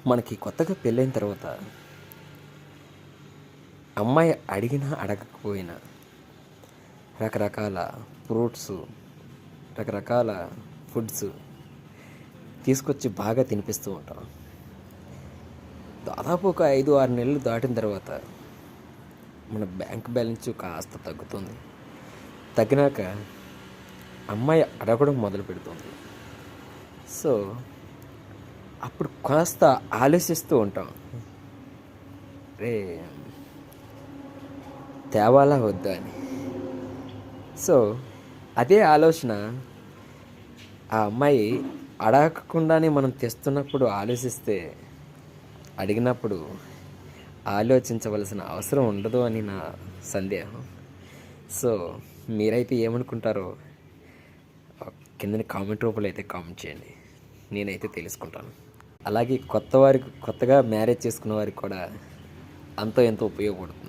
మనకి కొత్తగా పెళ్ళైన తర్వాత అమ్మాయి అడిగినా అడగకపోయినా రకరకాల ఫ్రూట్స్, రకరకాల ఫుడ్స్ తీసుకొచ్చి బాగా తినిపిస్తూ ఉంటాం. దాదాపు ఒక 5-6 నెలలు దాటిన తర్వాత మన బ్యాంక్ బ్యాలెన్స్ కాస్త తగ్గుతుంది. తగ్గినాక అమ్మాయి అడగడం మొదలు పెడుతుంది. సో అప్పుడు కాస్త ఆలోచిస్తూ ఉంటాం, రే తేవాలా వద్దా అని. సో అదే ఆలోచన ఆ అమ్మాయి అడగకుండానే మనం తెస్తున్నప్పుడు ఆలోచిస్తే, అడిగినప్పుడు ఆలోచించవలసిన అవసరం ఉండదు అని నా సందేహం. సో మీరైతే ఏమనుకుంటారో కిందని కామెంట్ రూపంలో అయితే కామెంట్ చేయండి, నేనైతే తెలుసుకుంటాను. అలాగే కొత్తగా మ్యారేజ్ చేసుకున్న వారికి కూడా అంతో ఎంతో ఉపయోగపడుతుంది.